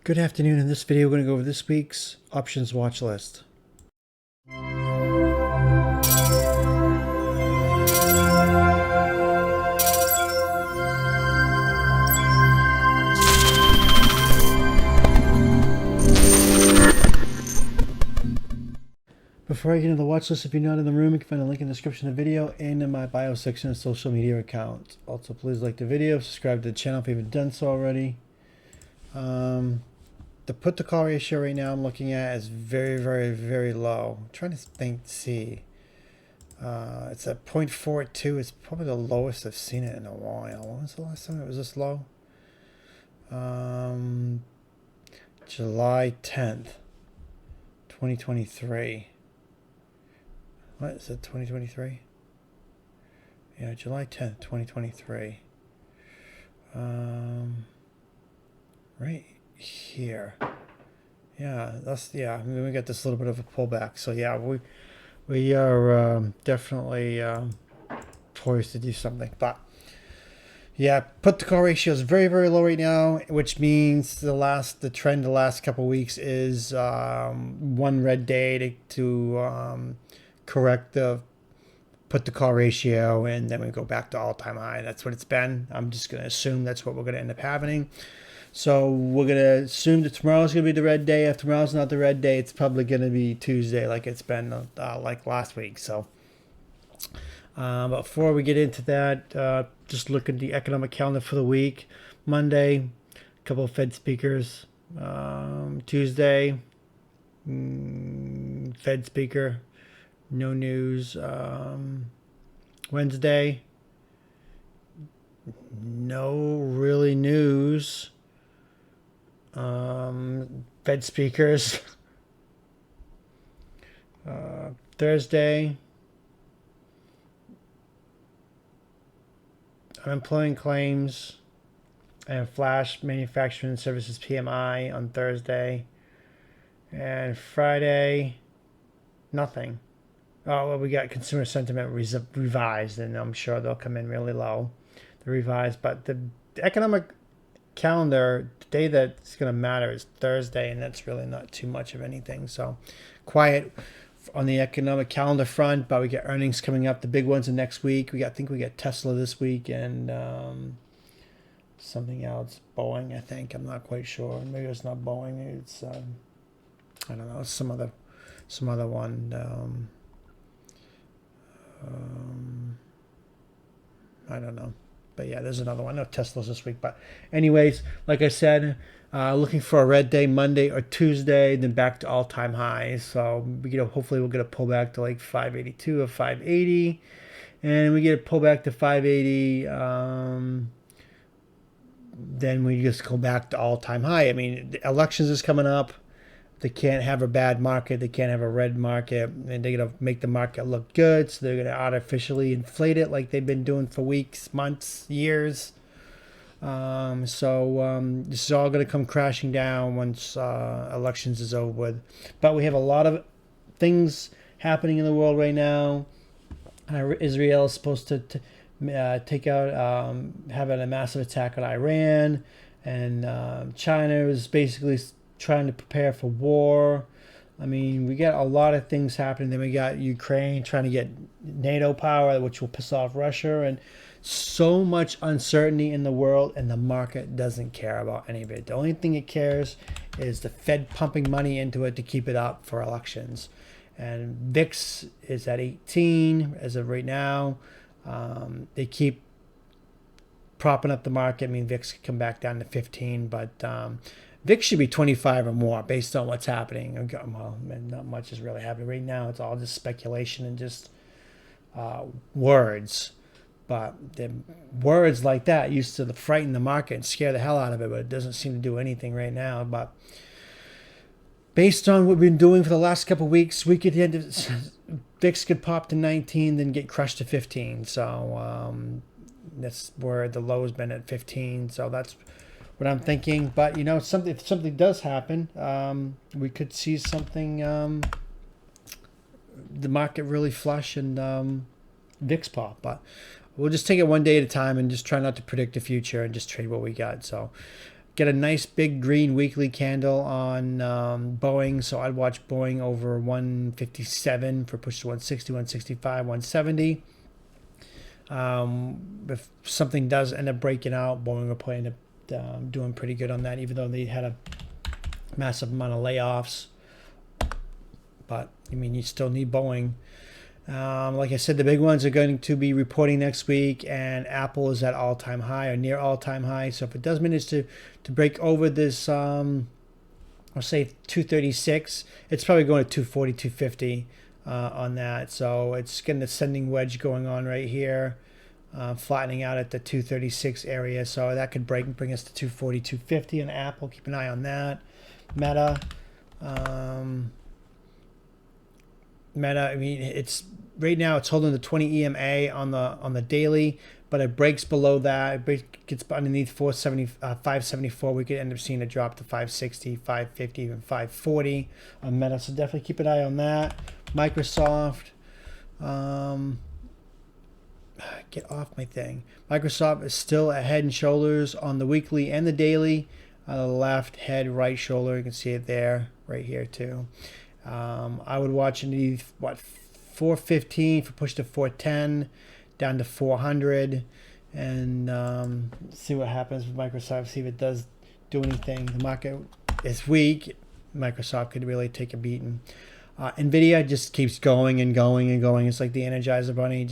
Good afternoon. In this video, we're going to go over this week's options watch list. Before I get into the watch list, if you're not in the room, you can find a link in the description of the video and in my bio section of social media accounts. Also, please like the video, subscribe to the channel if you haven't done so already. The put to call ratio right now I'm looking at is very low. I'm trying to see. It's at 0.42. It's probably the lowest I've seen it in a while. When was the last time it was this low? July 10th, 2023. What is it, 2023? Yeah, July 10th, 2023. Right here. Yeah, I mean, we got this little bit of a pullback. So yeah, we are definitely poised to do something. But yeah, put to call ratio is very low right now, which means the trend the last couple of weeks is one red day to correct the put to call ratio, and then we go back to all-time high. That's what it's been. I'm just going to assume that's what we're going to end up having. So we're going to assume that tomorrow's going to be the red day. If tomorrow's not the red day, it's probably going to be Tuesday like it's been like last week. So before we get into that, just look at the economic calendar for the week. Monday, a couple of Fed speakers. Tuesday, Fed speaker. No news. Wednesday, no really news. Fed speakers. Thursday, unemployment claims and flash manufacturing services PMI on Thursday. And Friday, nothing. Oh, well, we got consumer sentiment revised, and I'm sure they'll come in really low. The revised, but the economic calendar, the day that's going to matter is Thursday, and that's really not too much of anything. So quiet on the economic calendar front, but we get earnings coming up. The big ones are next week. I think we get Tesla this week, and something else, Boeing. I think I'm not quite sure. Maybe it's not Boeing. It's I don't know, some other one. I don't know, but yeah, there's another one. No Teslas this week, but anyways, like I said, looking for a red day Monday or Tuesday, then back to all-time highs. So hopefully we'll get a pullback to like 582 or 580, and we get a pullback to 580. Then we just go back to all-time high. I mean, the elections is coming up. They can't have a bad market. They can't have a red market. And they're going to make the market look good. So they're going to artificially inflate it like they've been doing for weeks, months, years. This is all going to come crashing down once elections is over with. But we have a lot of things happening in the world right now. Israel is supposed to take out, having a massive attack on Iran. And China is basically trying to prepare for war. I mean, we got a lot of things happening. Then we got Ukraine trying to get NATO power, which will piss off Russia, and so much uncertainty in the world, and the market doesn't care about any of it. The only thing it cares is the Fed pumping money into it to keep it up for elections. And VIX is at 18 as of right now. They keep propping up the market. I mean, VIX could come back down to 15, but VIX should be 25 or more based on what's happening. Well, not much is really happening right now. It's all just speculation and just words. But the words like that used to frighten the market and scare the hell out of it, but it doesn't seem to do anything right now. But based on what we've been doing for the last couple of weeks, we could VIX could pop to 19, then get crushed to 15. So that's where the low has been at 15. So that's what I'm thinking. But if something does happen, we could see something, the market really flush and VIX pop. But we'll just take it one day at a time and just try not to predict the future and just trade what we got. So get a nice big green weekly candle on Boeing. So I'd watch Boeing over 157 for push to 160, 165, 170. If something does end up breaking out, Boeing will probably end up doing pretty good on that, even though they had a massive amount of layoffs. But I mean, you still need Boeing. Like I said, the big ones are going to be reporting next week, and Apple is at all-time high or near all-time high. So if it does manage to break over this, I'll say 236, it's probably going to 240, 250 on that. So it's getting a ascending wedge going on right here, flattening out at the 236 area. So that could break and bring us to 240, 250 on Apple. Keep an eye on that. Meta. I mean, it's right now it's holding the 20 EMA on the daily, but it breaks below that. It gets underneath 574. We could end up seeing a drop to 560, 550, even 540 on Meta. So definitely keep an eye on that. Microsoft. Get off my thing. Microsoft is still at head and shoulders on the weekly and the daily. On the left head, right shoulder. You can see it there, right here too. I would watch underneath 415 for push to 410, down to 400, and see what happens with Microsoft. See if it does do anything. The market is weak. Microsoft could really take a beating. NVIDIA just keeps going and going and going. It's like the Energizer Bunny.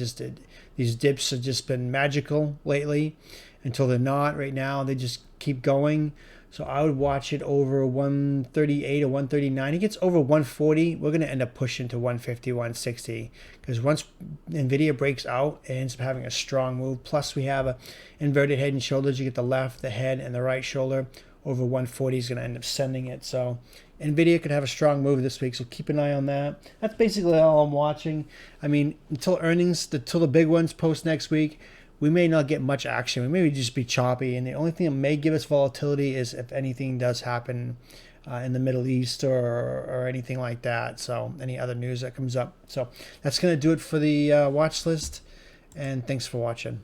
These dips have just been magical lately until they're not. Right now, they just keep going. So I would watch it over 138 or 139. It gets over 140, we're going to end up pushing to 150, 160. Because once NVIDIA breaks out, it ends up having a strong move. Plus, we have a inverted head and shoulders. You get the left, the head, and the right shoulder. Over 140 is going to end up sending it. So NVIDIA could have a strong move this week, so keep an eye on that. That's basically all I'm watching. I mean, until earnings, until the big ones post next week, we may not get much action. We may just be choppy, and the only thing that may give us volatility is if anything does happen in the Middle East or anything like that. So any other news that comes up. So that's going to do it for the watch list, and thanks for watching.